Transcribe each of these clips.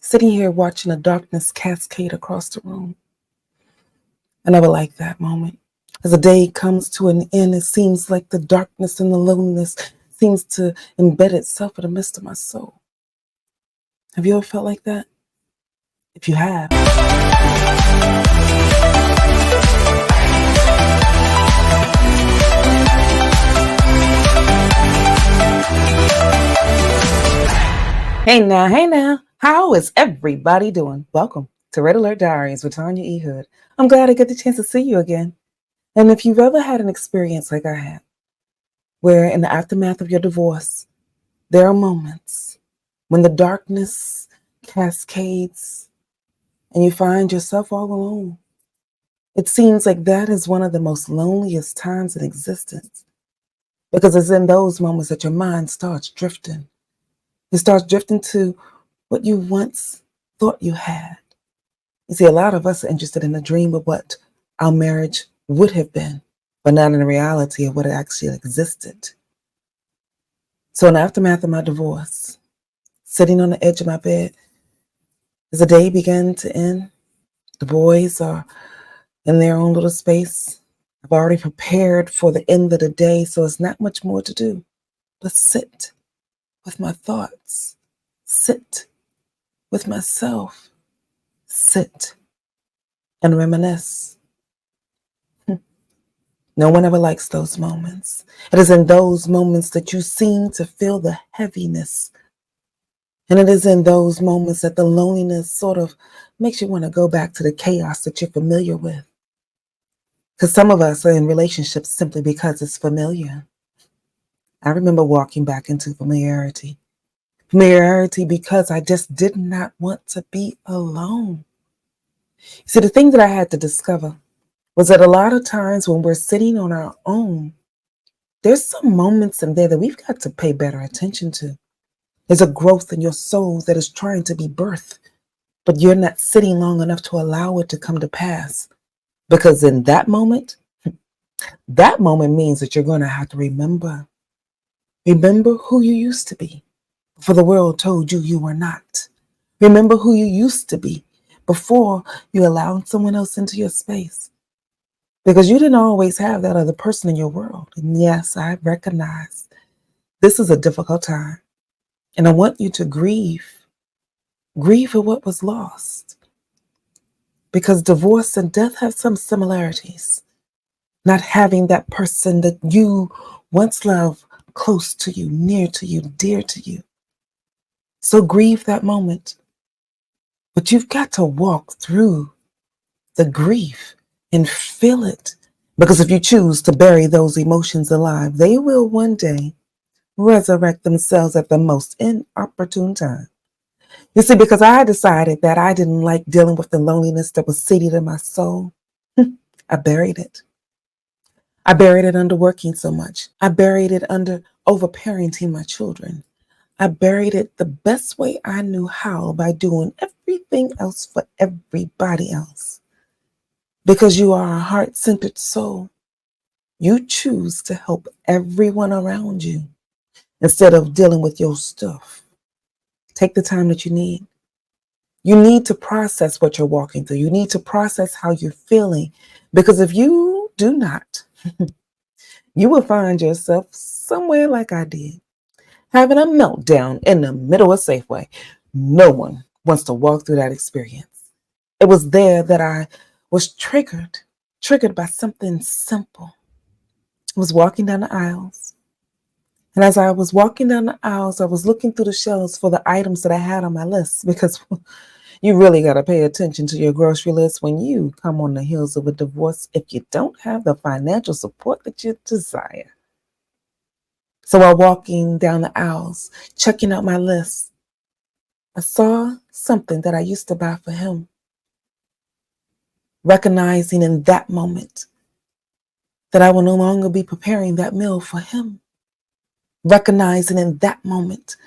sitting here watching the darkness cascade across the room. I never liked that moment. As the day comes to an end, it seems like the darkness and the loneliness seems to embed itself in the midst of my soul. Have you ever felt like that? If you have, hey now, how is everybody doing? Welcome to Alert Diaries with Tanya E. I'm glad I get the chance to see you again. And if you've ever had an experience like I had, where in the aftermath of your divorce, there are moments when the darkness cascades and you find yourself all alone. It seems like that is one of the most loneliest times in existence because it's in those moments that your mind starts drifting. It starts drifting to what you once thought you had. You see, a lot of us are interested in the dream of what our marriage would have been, but not in the reality of what it actually existed. So in the aftermath of my divorce, sitting on the edge of my bed, as the day began to end, the boys are in their own little space. I've already prepared for the end of the day, so it's not much more to do but sit with my thoughts, sit with myself, sit and reminisce. No one ever likes those moments. It is in those moments that you seem to feel the heaviness. And it is in those moments that the loneliness sort of makes you want to go back to the chaos that you're familiar with. Because some of us are in relationships simply because it's familiar. I remember walking back into familiarity. Familiarity because I just did not want to be alone. See, the thing that I had to discover was that a lot of times when we're sitting on our own, there's some moments in there that we've got to pay better attention to. There's a growth in your soul that is trying to be birthed, but you're not sitting long enough to allow it to come to pass. Because in that moment means that you're going to have to remember. Remember who you used to be before the world told you you were not. Remember who you used to be before you allowed someone else into your space. Because you didn't always have that other person in your world. And yes, I recognize this is a difficult time. And I want you to grieve. Grieve for what was lost. Because divorce and death have some similarities. Not having that person that you once loved close to you, near to you, dear to you. So grieve that moment. But you've got to walk through the grief and feel it. Because if you choose to bury those emotions alive, they will one day resurrect themselves at the most inopportune time. You see, because I decided that I didn't like dealing with the loneliness that was seated in my soul, I buried it. I buried it under working so much. I buried it under overparenting my children. I buried it the best way I knew how by doing everything else for everybody else. Because you are a heart-centered soul, you choose to help everyone around you instead of dealing with your stuff. Take the time that you need. You need to process what you're walking through. You need to process how you're feeling. Because if you do not, you will find yourself somewhere like I did, having a meltdown in the middle of Safeway. No one wants to walk through that experience. It was there that I was triggered by something simple. I was walking down the aisles. And as I was walking down the aisles, I was looking through the shelves for the items that I had on my list because you really got to pay attention to your grocery list when you come on the heels of a divorce if you don't have the financial support that you desire. So while walking down the aisles, checking out my list, I saw something that I used to buy for him. Recognizing in that moment that I will no longer be preparing that meal for him. Recognizing in that moment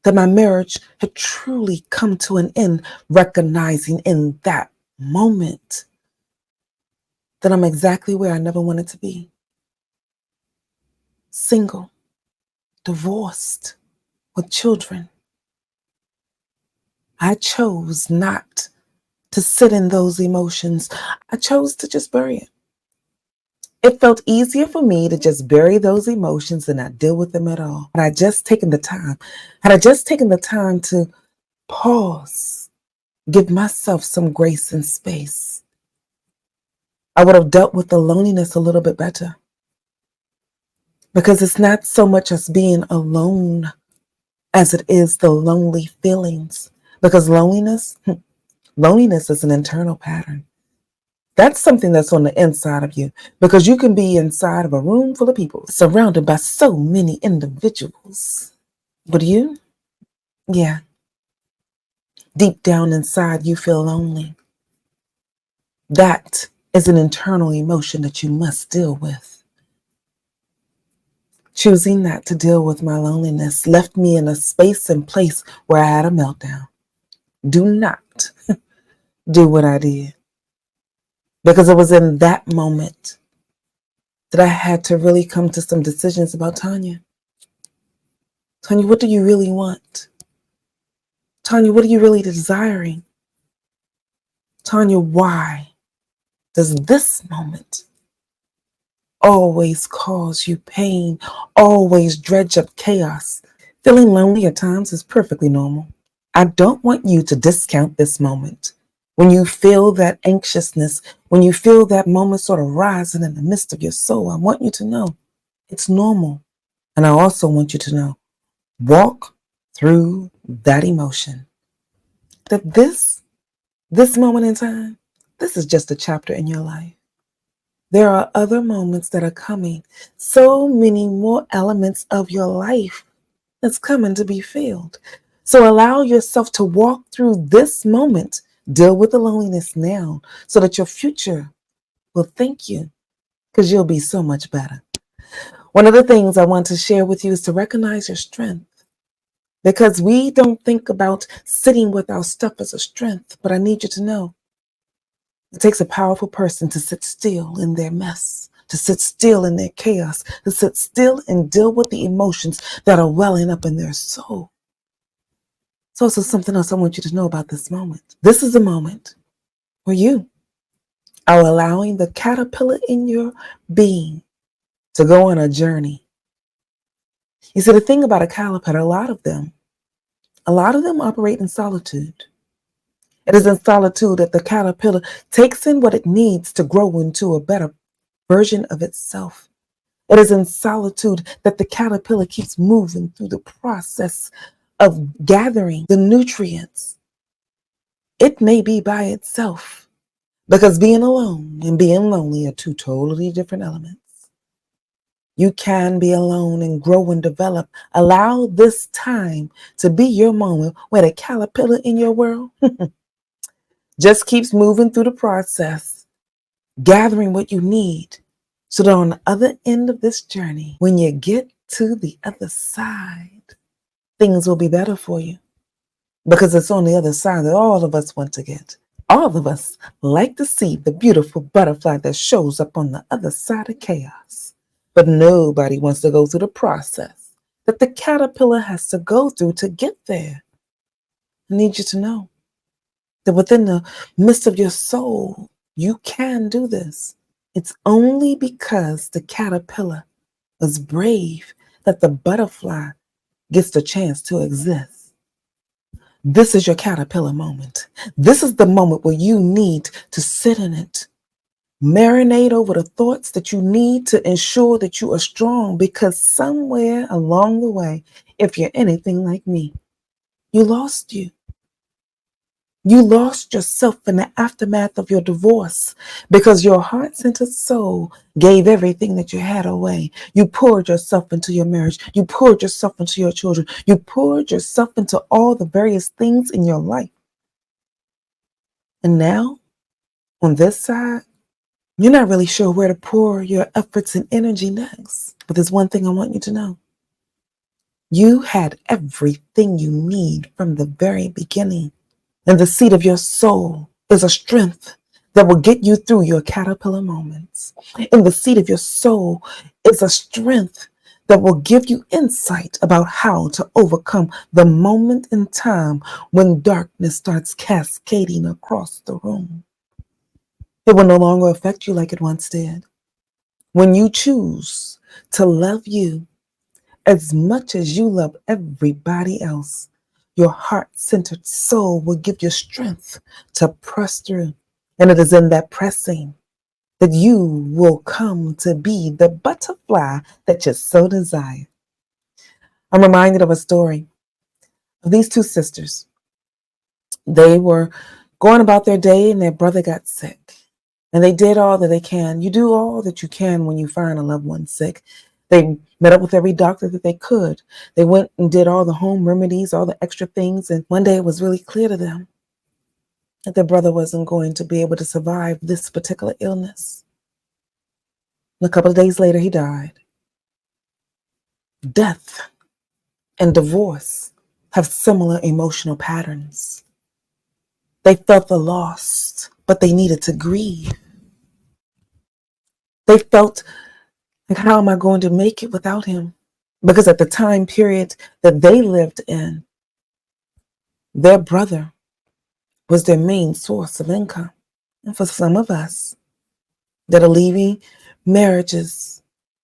that my marriage had truly come to an end. Recognizing in that moment that I'm exactly where I never wanted to be. Single, divorced, with children. I chose not to sit in those emotions. I chose to just bury it. It felt easier for me to just bury those emotions and not deal with them at all. Had I just taken the time to pause, give myself some grace and space, I would have dealt with the loneliness a little bit better. Because it's not so much as being alone as it is the lonely feelings. Because loneliness is an internal pattern. That's something that's on the inside of you. Because you can be inside of a room full of people, surrounded by so many individuals. But you, yeah, deep down inside, you feel lonely. That is an internal emotion that you must deal with. Choosing not to deal with my loneliness left me in a space and place where I had a meltdown. Do not do what I did. Because it was in that moment that I had to really come to some decisions about Tanya. Tanya, what do you really want? Tanya, what are you really desiring? Tanya, why does this moment always cause you pain, always dredge up chaos? Feeling lonely at times is perfectly normal. I don't want you to discount this moment. When you feel that anxiousness, when you feel that moment sort of rising in the midst of your soul, I want you to know it's normal. And I also want you to know, walk through that emotion. That this moment in time, this is just a chapter in your life. There are other moments that are coming. So many more elements of your life that's coming to be filled. So allow yourself to walk through this moment. Deal with the loneliness now so that your future will thank you because you'll be so much better. One of the things I want to share with you is to recognize your strength because we don't think about sitting with our stuff as a strength. But I need you to know it takes a powerful person to sit still in their mess, to sit still in their chaos, to sit still and deal with the emotions that are welling up in their soul. So it's something else I want you to know about this moment. This is a moment where you are allowing the caterpillar in your being to go on a journey. You see, the thing about a caterpillar, a lot of them operate in solitude. It is in solitude that the caterpillar takes in what it needs to grow into a better version of itself. It is in solitude that the caterpillar keeps moving through the process of gathering the nutrients. It may be by itself because being alone and being lonely are two totally different elements. You can be alone and grow and develop. Allow this time to be your moment where the caterpillar in your world just keeps moving through the process, gathering what you need so that on the other end of this journey, when you get to the other side, things will be better for you because it's on the other side that all of us want to get. All of us like to see the beautiful butterfly that shows up on the other side of chaos. But nobody wants to go through the process that the caterpillar has to go through to get there. I need you to know that within the midst of your soul, you can do this. It's only because the caterpillar is brave that the butterfly gets the chance to exist. This is your caterpillar moment. This is the moment where you need to sit in it. Marinate over the thoughts that you need to ensure that you are strong because somewhere along the way, if you're anything like me, you lost you. You lost yourself in the aftermath of your divorce because your heart-centered soul gave everything that you had away. You poured yourself into your marriage. You poured yourself into your children. You poured yourself into all the various things in your life. And now, on this side, you're not really sure where to pour your efforts and energy next. But there's one thing I want you to know. You had everything you need from the very beginning. And the seed of your soul is a strength that will get you through your caterpillar moments. And the seed of your soul is a strength that will give you insight about how to overcome the moment in time when darkness starts cascading across the room. It will no longer affect you like it once did. When you choose to love you as much as you love everybody else, your heart-centered soul will give you strength to press through. And it is in that pressing that you will come to be the butterfly that you so desire. I'm reminded of a story of these two sisters. They were going about their day and their brother got sick. And they did all that they can. You do all that you can when you find a loved one sick. They met up with every doctor that they could. They went and did all the home remedies, all the extra things. And one day it was really clear to them that their brother wasn't going to be able to survive this particular illness. And a couple of days later, he died. Death and divorce have similar emotional patterns. They felt the loss, but they needed to grieve. They felt like, how am I going to make it without him? Because at the time period that they lived in, their brother was their main source of income. And for some of us that are leaving marriages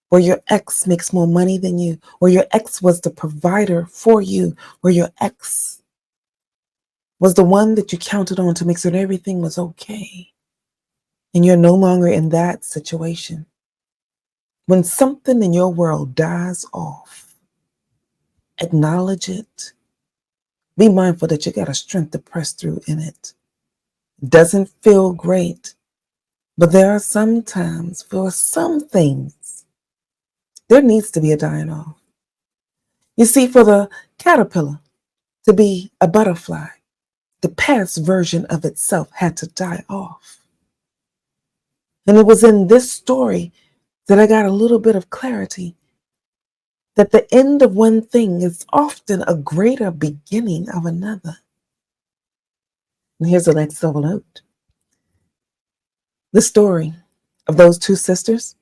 where your ex makes more money than you, where your ex was the provider for you, where your ex was the one that you counted on to make sure that everything was okay, and you're no longer in that situation. When something in your world dies off, acknowledge it. Be mindful that you got a strength to press through in it. It doesn't feel great, but there are some times for some things, there needs to be a dying off. You see, for the caterpillar to be a butterfly, the past version of itself had to die off. And it was in this story that I got a little bit of clarity that the end of one thing is often a greater beginning of another. And here's the next double note. The story of those two sisters,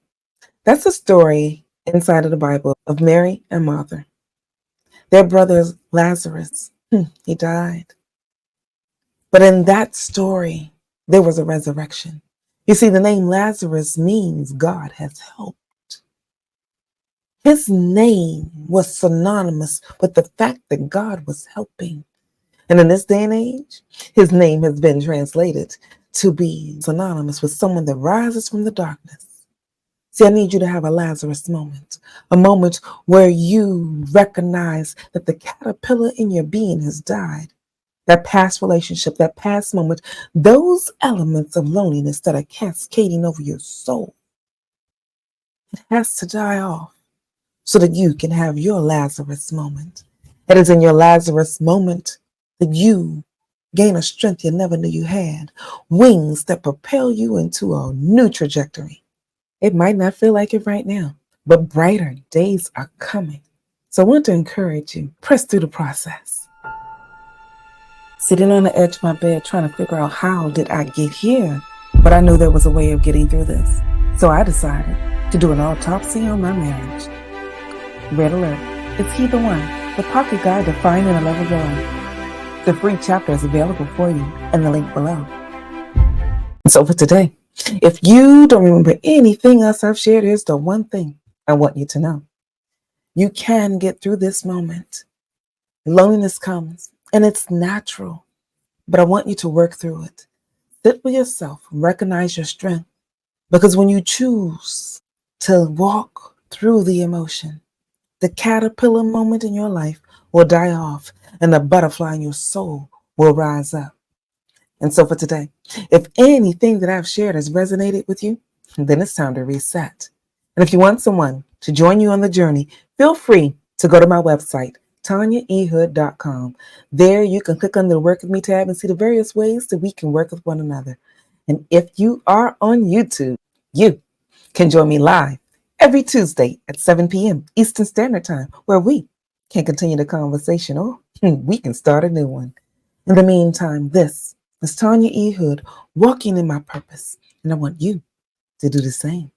that's a story inside of the Bible of Mary and Martha. Their brother Lazarus, he died. But in that story, there was a resurrection. You see, the name Lazarus means God has helped. His name was synonymous with the fact that God was helping. And in this day and age, his name has been translated to be synonymous with someone that rises from the darkness. See, I need you to have a Lazarus moment, a moment where you recognize that the caterpillar in your being has died. That past relationship, that past moment, those elements of loneliness that are cascading over your soul, it has to die off so that you can have your Lazarus moment. It is in your Lazarus moment that you gain a strength you never knew you had, wings that propel you into a new trajectory. It might not feel like it right now, but brighter days are coming. So I want to encourage you, press through the process. Sitting on the edge of my bed trying to figure out how did I get here, but I knew there was a way of getting through this. So I decided to do an autopsy on my marriage. Red alert, is he the one? The pocket guide to finding the love of your life. The free chapter is available for you in the link below. And so for today, if you don't remember anything else I've shared, here's the one thing I want you to know. You can get through this moment. Loneliness comes, and it's natural, but I want you to work through it. Sit with yourself, recognize your strength, because when you choose to walk through the emotion, the caterpillar moment in your life will die off, and the butterfly in your soul will rise up. And so for today, if anything that I've shared has resonated with you, then it's time to reset. And if you want someone to join you on the journey, feel free to go to my website, TanyaEhood.com. There you can click on the Work With Me tab and see the various ways that we can work with one another. And if you are on YouTube, you can join me live every Tuesday at 7 p.m. Eastern Standard Time, where we can continue the conversation or we can start a new one. In the meantime, this is Tanya E. Hood walking in my purpose, and I want you to do the same.